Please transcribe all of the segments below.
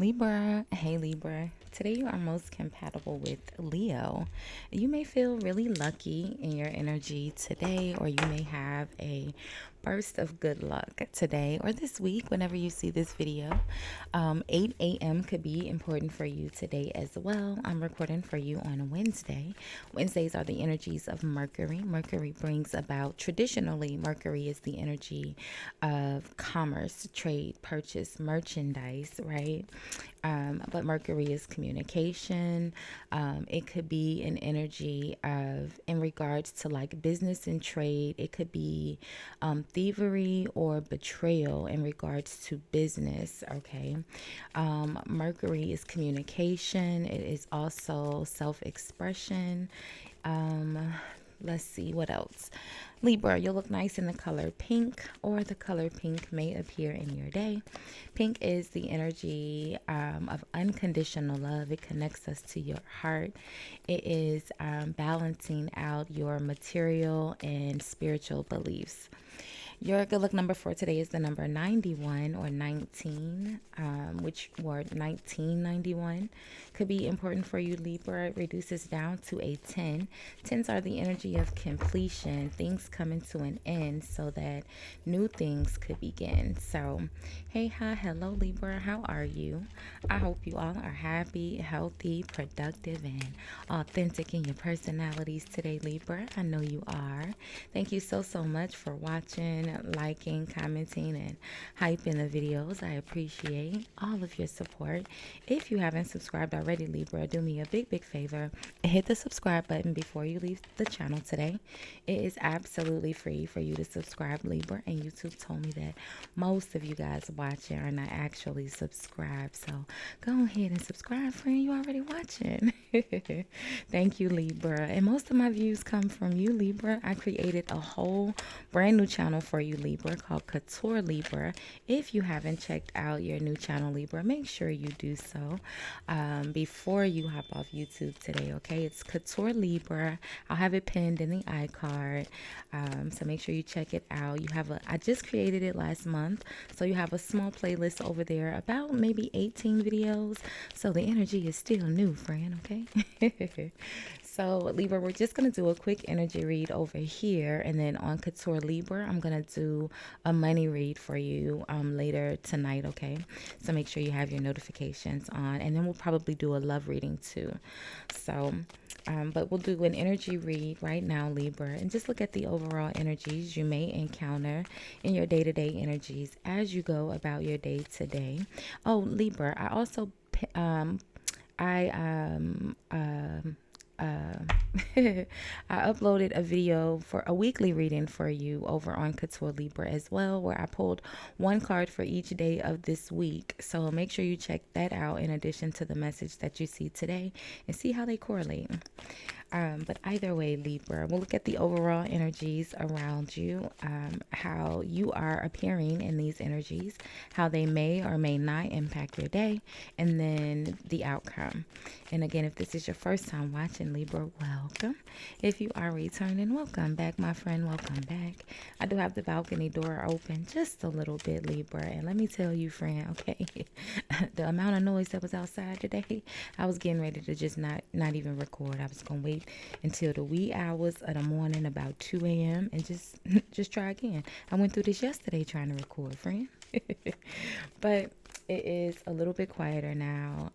Libra, hey Libra. Today you are most compatible with Leo. You may feel really lucky in your energy today, or you may have a burst of good luck today or this week whenever you see this video. 8 a.m. could be important for you today as well. I'm recording for you on a Wednesday. Wednesdays are the energies of Mercury. Mercury brings about, traditionally, Mercury is the energy of commerce, trade, purchase, merchandise, right? But Mercury is communication. It could be an energy of, in regards to like business and trade, it could be thievery or betrayal in regards to business, okay? Mercury is communication. It is also self-expression. Let's see what else. Libra, you'll look nice in the color pink, or the color pink may appear in your day. Pink is the energy of unconditional love. It connects us to your heart. It is balancing out your material and spiritual beliefs. Your good luck number for today is the number 91 or 19, which word 1991 could be important for you, Libra. It reduces down to a 10. 10s are the energy of completion, things coming to an end so that new things could begin. So, hey, hi, hello, Libra. How are you? I hope you all are happy, healthy, productive, and authentic in your personalities today, Libra. I know you are. Thank you so much for watching, liking, commenting, and hyping the videos. I appreciate all of your support. If you haven't subscribed already, Libra, do me a big favor and hit the subscribe button before you leave the channel today. It is absolutely free for you to subscribe, Libra, and YouTube told me that most of you guys watching are not actually subscribed, so go ahead and subscribe, friend. You already watching. Thank you, Libra. And most of my views come from you, Libra. I created a whole brand new channel for you, Libra, called Couture Libra. If you haven't checked out your new channel, Libra, make sure you do so before you hop off YouTube today, okay? It's Couture Libra. I'll have it pinned in the iCard, so make sure you check it out. I just created it last month, so you have a small playlist over there, about maybe 18 videos, so the energy is still new, friend, okay? So, Libra, we're just going to do a quick energy read over here. And then on Couture Libra, I'm going to do a money read for you later tonight, okay? So make sure you have your notifications on. And then we'll probably do a love reading too. So, but we'll do an energy read right now, Libra. And just look at the overall energies you may encounter in your day-to-day energies as you go about your day today. Oh, Libra, I also... I uploaded a video for a weekly reading for you over on Couture Libra as well, where I pulled one card for each day of this week. So make sure you check that out in addition to the message that you see today and see how they correlate. But either way, Libra, we'll look at the overall energies around you, how you are appearing in these energies, how they may or may not impact your day, and then the outcome. And again, if this is your first time watching, Libra, welcome. If you are returning, welcome back, my friend. Welcome back. I do have the balcony door open just a little bit, Libra. And let me tell you, friend, okay, the amount of noise that was outside today, I was getting ready to just not even record. I was going to wait until the wee hours of the morning, about 2 a.m. and just try again. I went through this yesterday trying to record, friend. But it is a little bit quieter now.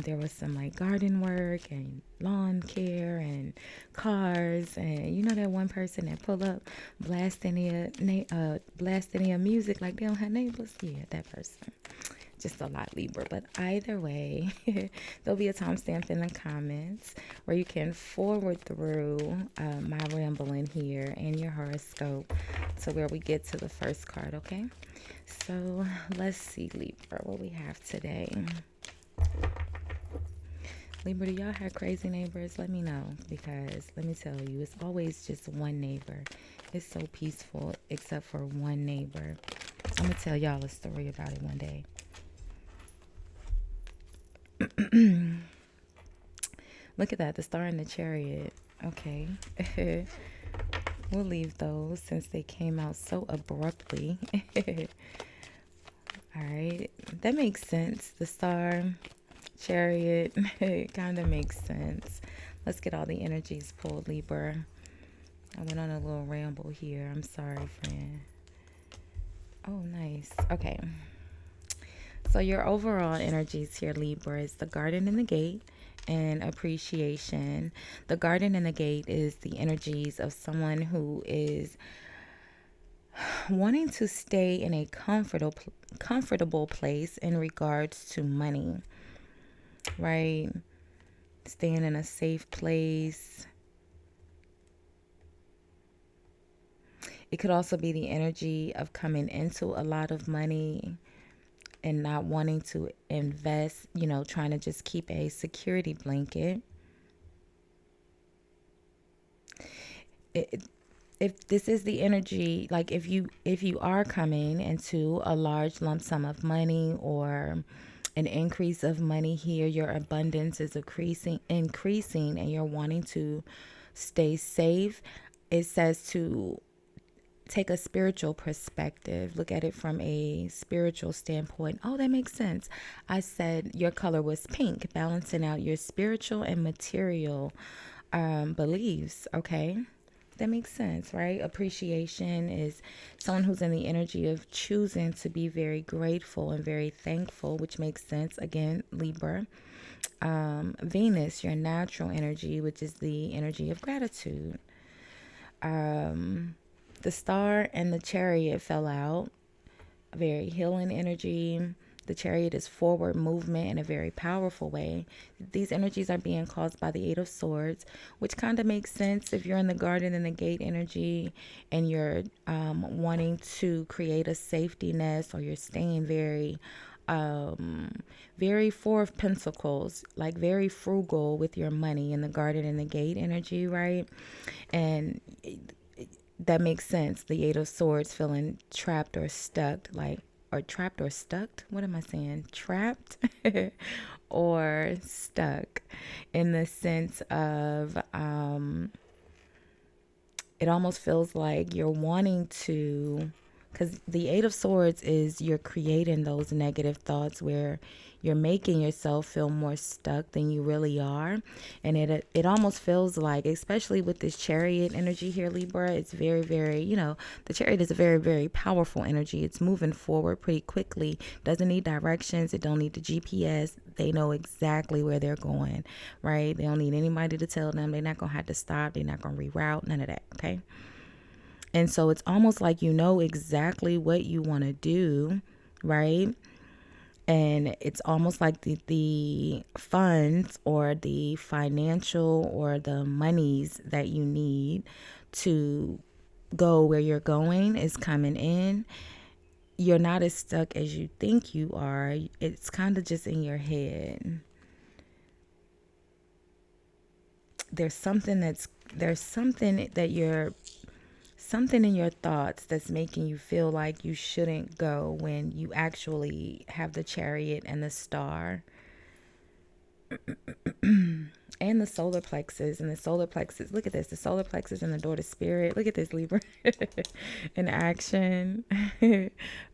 There was some like garden work and lawn care and cars, and you know that one person that pull up blasting their music like they don't have neighbors. Yeah, that person. Just a lot, Libra. But either way, there'll be a timestamp in the comments where you can forward through my rambling here and your horoscope to where we get to the first card, okay? So let's see, Libra, what we have today. Libra, do y'all have crazy neighbors? Let me know, because let me tell you, it's always just one neighbor. It's so peaceful except for one neighbor. I'm going to tell y'all a story about it one day. Look at that, the star in the chariot. Okay. We'll leave those since they came out so abruptly. All right. That makes sense. The Star, Chariot, it kind of makes sense. Let's get all the energies pulled, Libra. I went on a little ramble here. I'm sorry, friend. Oh, nice. Okay. So your overall energies here, Libra, is the Garden and the Gate and appreciation. The Garden and the Gate is the energies of someone who is wanting to stay in a comfortable place in regards to money, right? Staying in a safe place. It could also be the energy of coming into a lot of money and not wanting to invest, trying to just keep a security blanket. If this is the energy, like if you are coming into a large lump sum of money or an increase of money here, your abundance is increasing and you're wanting to stay safe, it says to take a spiritual perspective. Look at it from a spiritual standpoint. Oh, that makes sense. I said your color was pink, balancing out your spiritual and material beliefs. Okay. That makes sense, right? Appreciation is someone who's in the energy of choosing to be very grateful and very thankful, which makes sense. Again, Libra. Venus, your natural energy, which is the energy of gratitude. The Star and the Chariot fell out. Very healing energy. The Chariot is forward movement in a very powerful way. These energies are being caused by the Eight of Swords, which kind of makes sense if you're in the Garden and the Gate energy and you're wanting to create a safety nest, or you're staying very Four of Pentacles, like very frugal with your money in the Garden and the Gate energy, right? And that makes sense. The Eight of Swords, feeling trapped or stuck, trapped or stuck. What am I saying? Trapped or stuck, in the sense of it almost feels like you're wanting to, because the Eight of Swords is you're creating those negative thoughts where you're making yourself feel more stuck than you really are. And it almost feels like, especially with this Chariot energy here, Libra, it's very, very, the Chariot is a very, very powerful energy. It's moving forward pretty quickly. Doesn't need directions. It don't need the GPS. They know exactly where they're going, right? They don't need anybody to tell them. They're not going to have to stop. They're not going to reroute. None of that, okay? And so it's almost like you know exactly what you want to do, right? And it's almost like the funds or the financial or the monies that you need to go where you're going is coming in. You're not as stuck as you think you are. It's kind of just in your head. There's something in your thoughts that's making you feel like you shouldn't go when you actually have the Chariot and the Star and the solar plexus. And the solar plexus, look at this, the solar plexus and the door to spirit. Look at this, Libra. In action.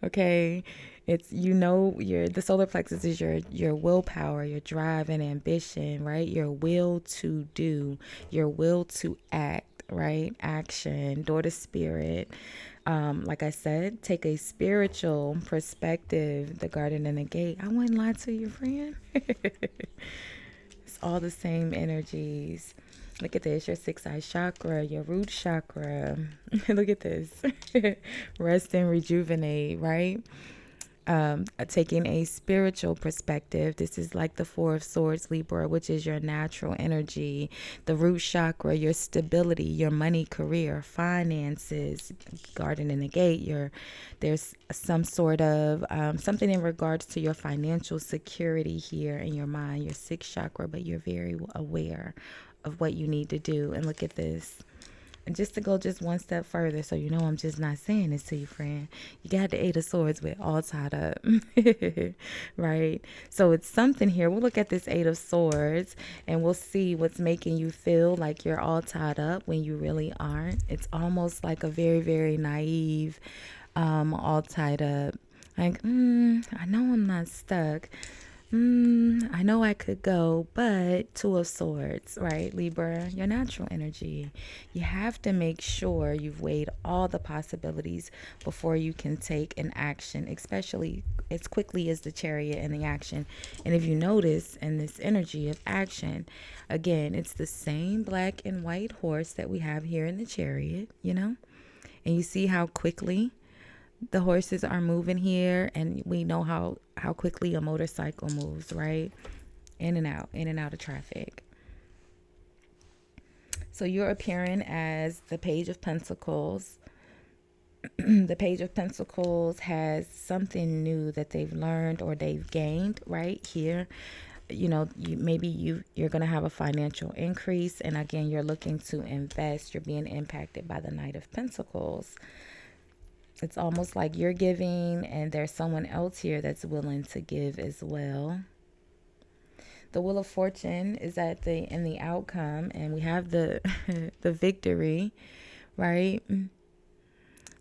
Okay. It's, the solar plexus is your willpower, your drive and ambition, right? Your will to do, your will to act. Right? Action, door to spirit. Like I said, take a spiritual perspective, the Garden and the Gate. I wouldn't lie to you, friend. It's all the same energies. Look at this, your sixth eye chakra, your root chakra. Look at this. Rest and rejuvenate, right? Taking a spiritual perspective, this is like the Four of Swords, Libra, which is your natural energy, the root chakra, your stability, your money, career, finances. Garden in the Gate, there's some sort of something in regards to your financial security here in your mind, your sixth chakra, but you're very aware of what you need to do. And look at this. And just to go just one step further, so you know I'm just not saying this to you, friend. You got the Eight of Swords with all tied up, right? So it's something here. We'll look at this Eight of Swords and we'll see what's making you feel like you're all tied up when you really aren't. It's almost like a very, very naive, all tied up Like, I know I'm not stuck. I know I could go, but Two of Swords, right, Libra, your natural energy. You have to make sure you've weighed all the possibilities before you can take an action, especially as quickly as the Chariot and the action. And if you notice in this energy of action, again, it's the same black and white horse that we have here in the Chariot, you know? And you see how quickly the horses are moving here, and we know how quickly a motorcycle moves, right? In and out of traffic. So you're appearing as the Page of Pentacles. The Page of Pentacles has something new that they've learned or they've gained right here. You know, you're going to have a financial increase, and again, you're looking to invest. You're being impacted by the Knight of Pentacles. It's almost like you're giving and there's someone else here that's willing to give as well. The Wheel of Fortune is at in the outcome, and we have the the victory, right?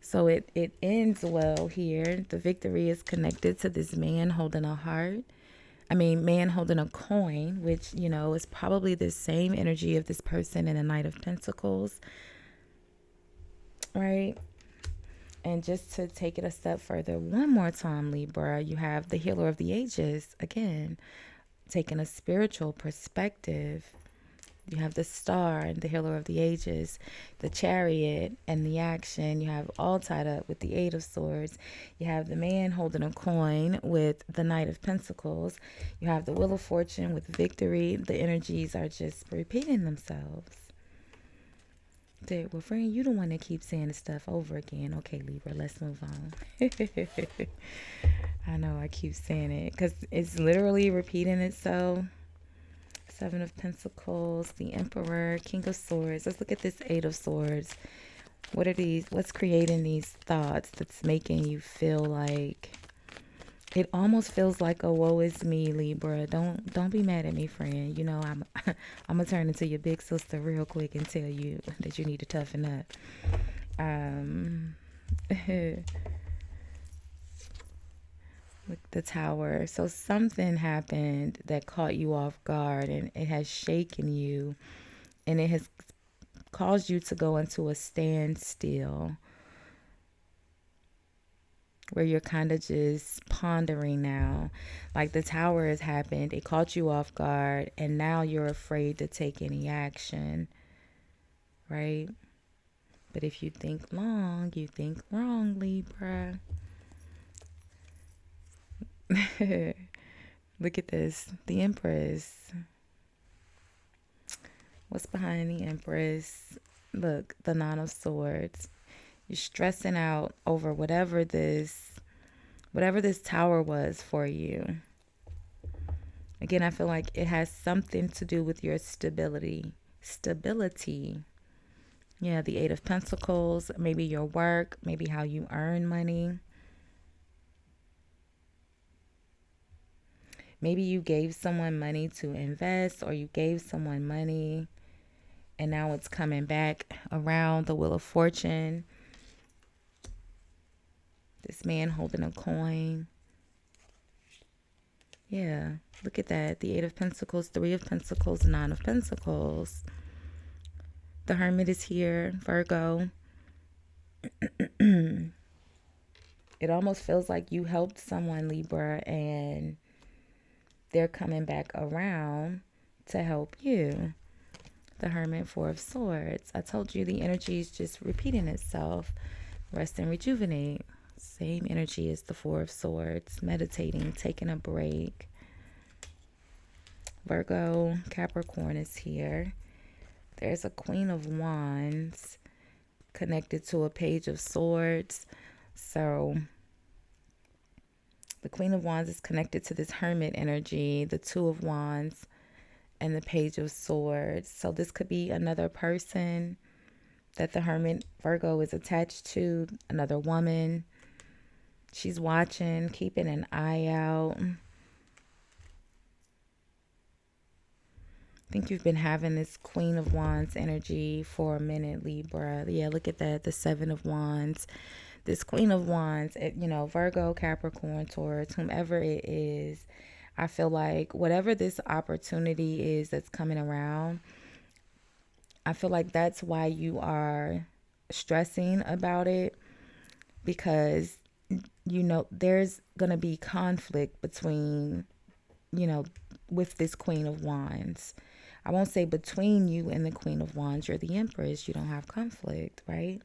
So it ends well here. The victory is connected to this man holding a heart. Man holding a coin, which, is probably the same energy of this person in the Knight of Pentacles, right? And just to take it a step further, one more time, Libra, you have the Healer of the Ages, again, taking a spiritual perspective. You have the Star and the Healer of the Ages, the Chariot and the action. You have all tied up with the Eight of Swords. You have the man holding a coin with the Knight of Pentacles. You have the Wheel of Fortune with victory. The energies are just repeating themselves. Well, friend, you the one that keeps saying the stuff over again. Okay, Libra, let's move on. I know I keep saying it because it's literally repeating itself. Seven of Pentacles, the Emperor, King of Swords. Let's look at this Eight of Swords. What are these? What's creating these thoughts that's making you feel like... It almost feels like a woe is me, Libra. Don't be mad at me, friend. I'm I'm gonna turn into your big sister real quick and tell you that you need to toughen up. Look, the Tower. So something happened that caught you off guard, and it has shaken you, and it has caused you to go into a standstill, where you're kind of just pondering now. Like the Tower has happened, it caught you off guard, and now you're afraid to take any action, right? But if you think long, you think wrong, Libra. Look at this, the Empress. What's behind the Empress? Look, the Nine of Swords. You're stressing out over whatever this tower was for you. Again, I feel like it has something to do with your stability. Yeah, the Eight of Pentacles, maybe your work, maybe how you earn money. Maybe you gave someone money to invest, or you gave someone money and now it's coming back around. The Wheel of Fortune. This man holding a coin. Yeah, look at that. The Eight of Pentacles, Three of Pentacles, Nine of Pentacles. The Hermit is here, Virgo. It almost feels like you helped someone, Libra, and they're coming back around to help you. The Hermit, Four of Swords. I told you the energy is just repeating itself. Rest and rejuvenate. Same energy as the Four of Swords. Meditating, taking a break. Virgo, Capricorn is here. There's a Queen of Wands connected to a Page of Swords. So the Queen of Wands is connected to this Hermit energy, the Two of Wands, and the Page of Swords. So this could be another person that the Hermit Virgo is attached to, another woman. She's watching, keeping an eye out. I think you've been having this Queen of Wands energy for a minute, Libra. Yeah, look at that, the Seven of Wands. This Queen of Wands, Virgo, Capricorn, Taurus, whomever it is, I feel like whatever this opportunity is that's coming around, I feel like that's why you are stressing about it, because there's going to be conflict between, with this Queen of Wands. I won't say between you and the Queen of Wands. You're the Empress. You don't have conflict, right?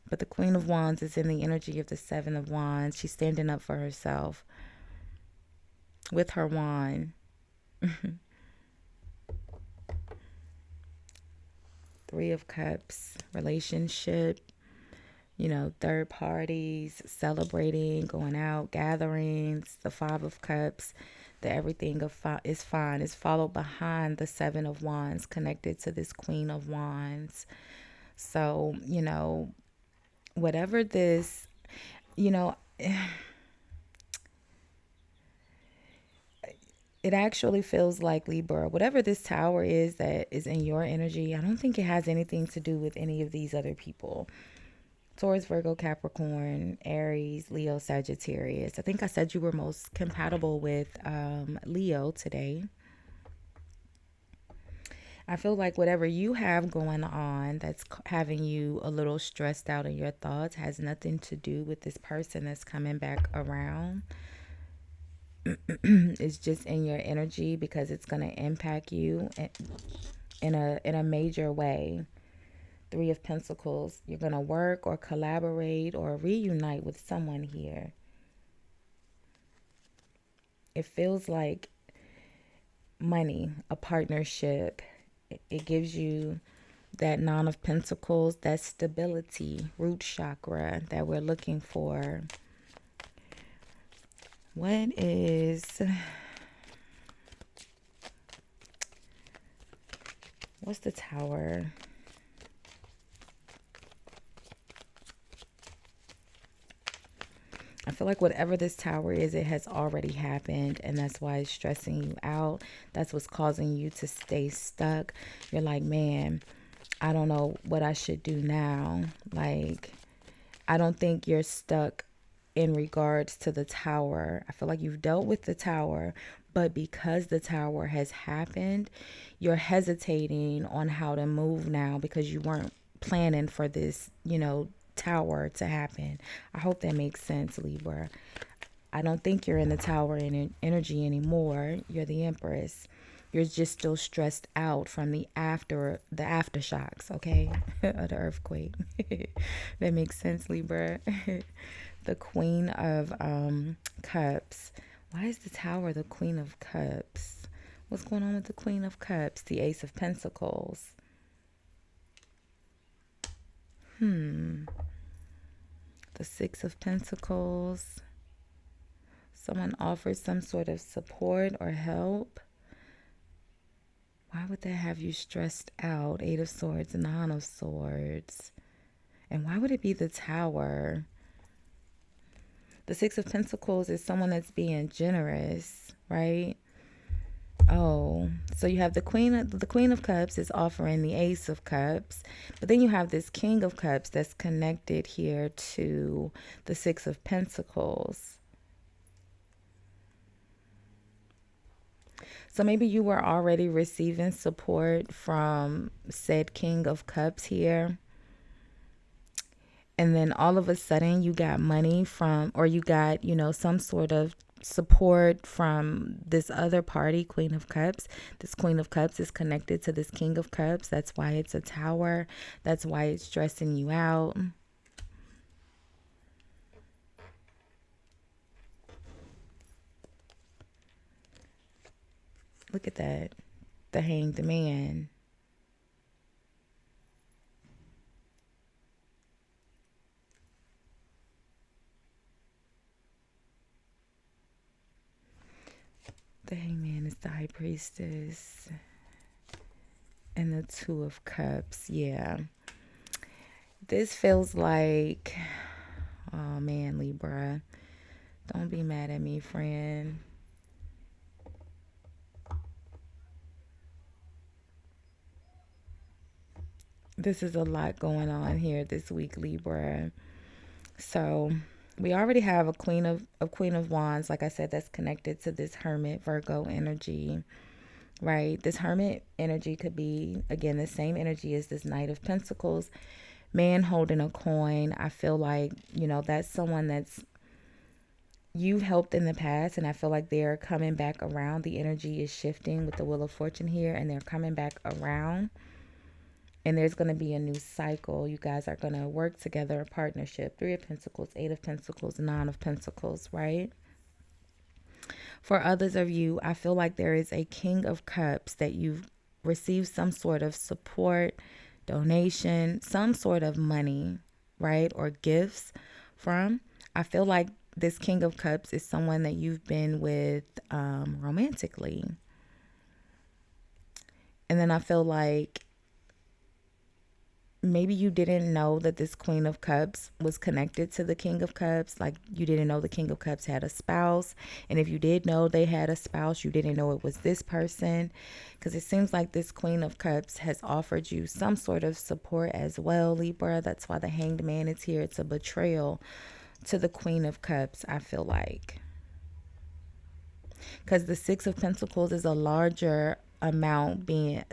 But the Queen of Wands is in the energy of the Seven of Wands. She's standing up for herself with her wand. Three of Cups, relationship, third parties, celebrating, going out, gatherings. The Five of Cups, the everything is fine, is followed behind the Seven of Wands, connected to this Queen of Wands. So, whatever this, you know, it actually feels like, Libra, whatever this tower is that is in your energy, I don't think it has anything to do with any of these other people. Taurus, Virgo, Capricorn, Aries, Leo, Sagittarius. I think I said you were most compatible with Leo today. I feel like whatever you have going on that's having you a little stressed out in your thoughts has nothing to do with this person that's coming back around. It's just in your energy, because it's going to impact you in a major way. Three of Pentacles. You're going to work or collaborate or reunite with someone here. It feels like money, a partnership. It gives you that Nine of Pentacles, that stability, root chakra that we're looking for. What's the Tower? I feel like whatever this Tower is, it has already happened, and that's why it's stressing you out. That's what's causing you to stay stuck. You're like, man, I don't know what I should do now. Like, I don't think you're stuck in regards to the Tower. I feel like you've dealt with the Tower, but because the Tower has happened, you're hesitating on how to move now because you weren't planning for this, Tower to happen. I hope that makes sense, Libra. I don't think you're in the Tower energy anymore. You're the Empress. You're just still stressed out from the aftershocks, okay, of the earthquake. That makes sense, Libra. The Queen of Cups. Why is the Tower the Queen of Cups? What's going on with the Queen of Cups? The Ace of Pentacles. The Six of Pentacles. Someone offers some sort of support or help. Why would that have you stressed out? Eight of Swords, Nine of Swords. And why would it be the Tower? The Six of Pentacles is someone that's being generous, right? Oh, so you have the Queen of Cups is offering the Ace of Cups, but then you have this King of Cups that's connected here to the Six of Pentacles. So maybe you were already receiving support from said King of Cups here. And then all of a sudden you got money from, or you got, some sort of support from this other party, Queen of Cups. This Queen of Cups is connected to this King of Cups. That's why it's a Tower. That's why it's stressing you out. Look at that. The Hanged Man. The Hangman is the High Priestess. And the Two of Cups. Yeah. This feels like, oh man, Libra. Don't be mad at me, friend. This is a lot going on here this week, Libra. So we already have a Queen of Wands, like I said, that's connected to this Hermit Virgo energy, right? This Hermit energy could be, again, the same energy as this Knight of Pentacles, man holding a coin. I feel like, that's someone that's you've helped in the past, and I feel like they're coming back around. The energy is shifting with the Wheel of Fortune here, and they're coming back around. And there's going to be a new cycle. You guys are going to work together, a partnership. Three of Pentacles, Eight of Pentacles, Nine of Pentacles, right? For others of you, I feel like there is a King of Cups that you've received some sort of support, donation, some sort of money, right? Or gifts from. I feel like this King of Cups is someone that you've been with romantically. And then I feel like maybe you didn't know that this Queen of Cups was connected to the King of Cups. Like, you didn't know the King of Cups had a spouse. And if you did know they had a spouse, you didn't know it was this person. Because it seems like this Queen of Cups has offered you some sort of support as well, Libra. That's why the Hanged Man is here. It's a betrayal to the Queen of Cups, I feel like. Because the Six of Pentacles is a larger amount,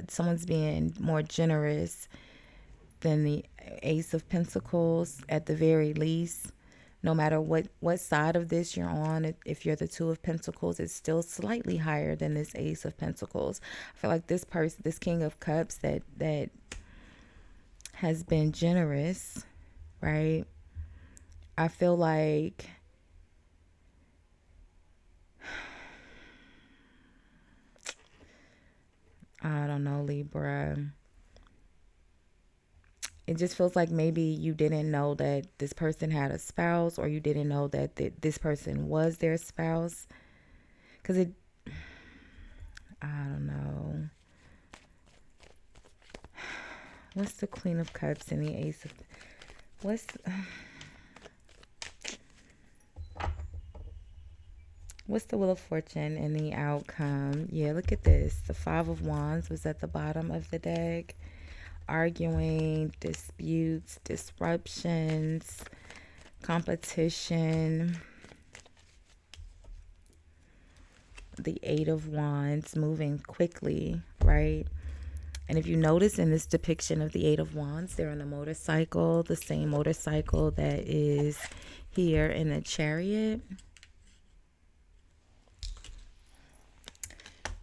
someone's being more generous than the Ace of Pentacles at the very least. No matter what side of this you're on, if you're the Two of Pentacles, it's still slightly higher than this Ace of Pentacles. I feel like this King of Cups that has been generous, right? I feel like I don't know, Libra. It just feels like maybe you didn't know that this person had a spouse, or you didn't know that this person was their spouse. Because I don't know. What's the Queen of Cups and the Ace of... What's the Wheel of Fortune and the outcome? Yeah, look at this. The Five of Wands was at the bottom of the deck. Arguing, disputes, disruptions, competition. The Eight of Wands, moving quickly, right? And if you notice in this depiction of the Eight of Wands, they're on a motorcycle, the same motorcycle that is here in the Chariot.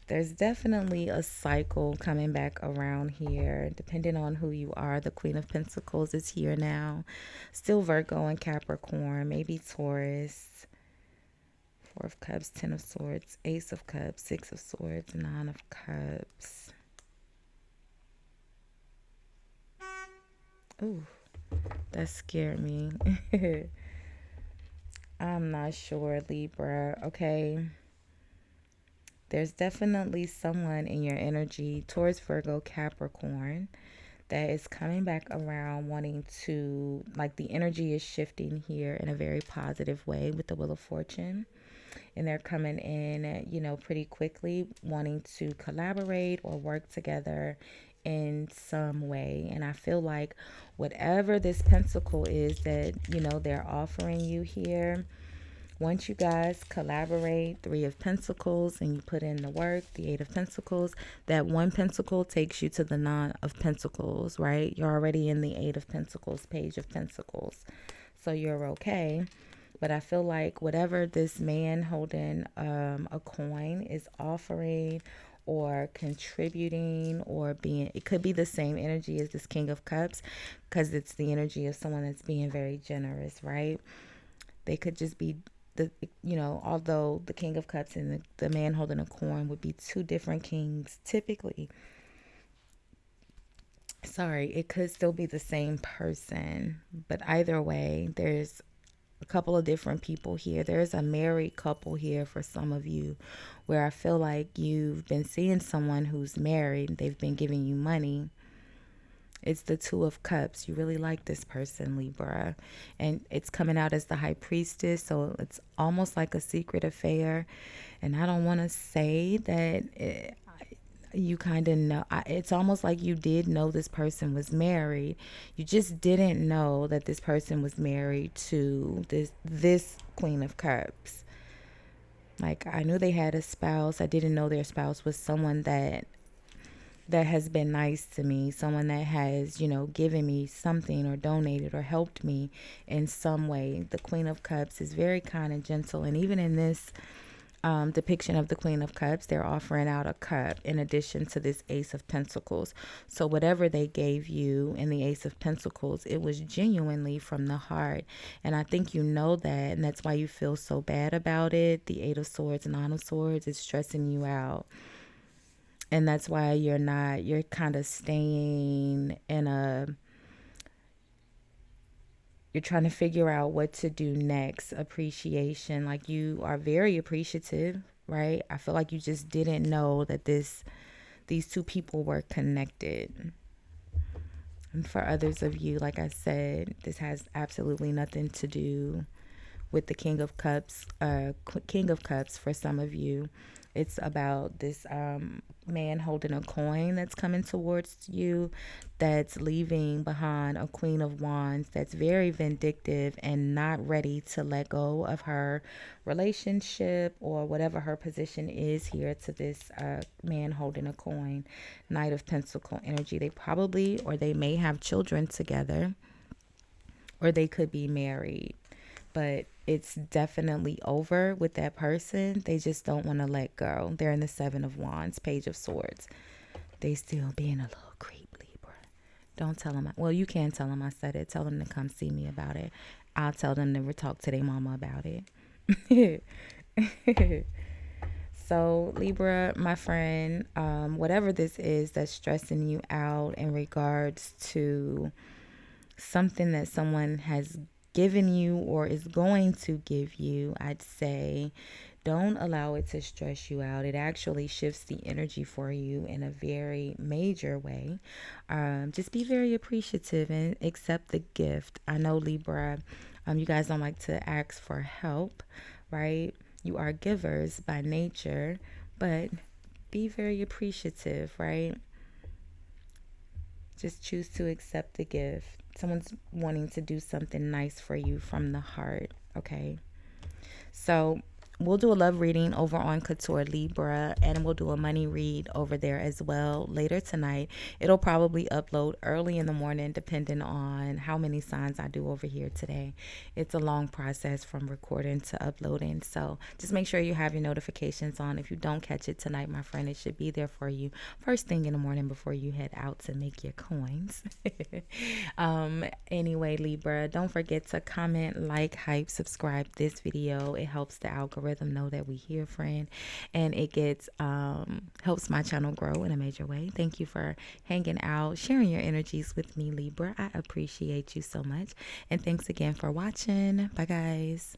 There's definitely a cycle coming back around here, depending on who you are. The Queen of Pentacles is here now. Still Virgo and Capricorn, maybe Taurus. Four of Cups, Ten of Swords, Ace of Cups, Six of Swords, Nine of Cups. Ooh, that scared me. I'm not sure, Libra. Okay. There's definitely someone in your energy, Taurus, Virgo, Capricorn, that is coming back around wanting to, like, the energy is shifting here in a very positive way with the Wheel of Fortune. And they're coming in, pretty quickly, wanting to collaborate or work together in some way. And I feel like whatever this pentacle is that, they're offering you here, once you guys collaborate, Three of Pentacles, and you put in the work, the Eight of Pentacles, that one pentacle takes you to the Nine of Pentacles, right? You're already in the Eight of Pentacles, Page of Pentacles. So you're okay. But I feel like whatever this man holding a coin is offering or contributing or being, it could be the same energy as this King of Cups, because it's the energy of someone that's being very generous, right? They could just be although the King of Cups and the man holding a coin would be two different kings typically. Sorry, it could still be the same person, but either way, there's a couple of different people here. There's a married couple here for some of you, where I feel like you've been seeing someone who's married. They've been giving you money. It's the Two of Cups. You really like this person, Libra. And it's coming out as the High Priestess, so it's almost like a secret affair. And I don't want to say that you kind of know. It's almost like you did know this person was married. You just didn't know that this person was married to this Queen of Cups. Like, I knew they had a spouse. I didn't know their spouse was someone that has been nice to me, someone that has, given me something or donated or helped me in some way. The Queen of Cups is very kind and gentle. And even in this depiction of the Queen of Cups, they're offering out a cup in addition to this Ace of Pentacles. So whatever they gave you in the Ace of Pentacles, it was genuinely from the heart. And I think you know that, and that's why you feel so bad about it. The Eight of Swords, Nine of Swords is stressing you out. And that's why you're kind of staying you're trying to figure out what to do next. Appreciation, like you are very appreciative, right? I feel like you just didn't know that these two people were connected. And for others of you, like I said, this has absolutely nothing to do with the King of Cups. King of Cups for some of you, it's about this man holding a coin that's coming towards you, that's leaving behind a Queen of Wands that's very vindictive and not ready to let go of her relationship or whatever her position is here to this man holding a coin. Knight of Pentacle energy. They probably, or they may have children together, or they could be married, but it's definitely over with that person. They just don't want to let go. They're in the Seven of Wands, Page of Swords. They still being a little creep, Libra. Don't tell them. Well, you can tell them I said it. Tell them to come see me about it. I'll tell them to talk to their mama about it. So, Libra, my friend, whatever this is that's stressing you out in regards to something that someone has given you or is going to give you, I'd say don't allow it to stress you out. It actually shifts the energy for you in a very major way. Just be very appreciative and accept the gift. I know, Libra, you guys don't like to ask for help, right? You are givers by nature, but be very appreciative, right? Just choose to accept the gift. Someone's wanting to do something nice for you from the heart, okay? So we'll do a love reading over on Couture, Libra, and we'll do a money read over there as well later tonight. It'll probably upload early in the morning depending on how many signs I do over here today. It's a long process from recording to uploading, so just make sure you have your notifications on. If you don't catch it tonight, my friend, it should be there for you first thing in the morning before you head out to make your coins. Anyway, Libra, don't forget to comment, like, hype, subscribe this video. It helps the algorithm know that we here, friend, and it gets helps my channel grow in a major way. Thank you for hanging out, sharing your energies with me, Libra. I appreciate you so much, and thanks again for watching. Bye, guys.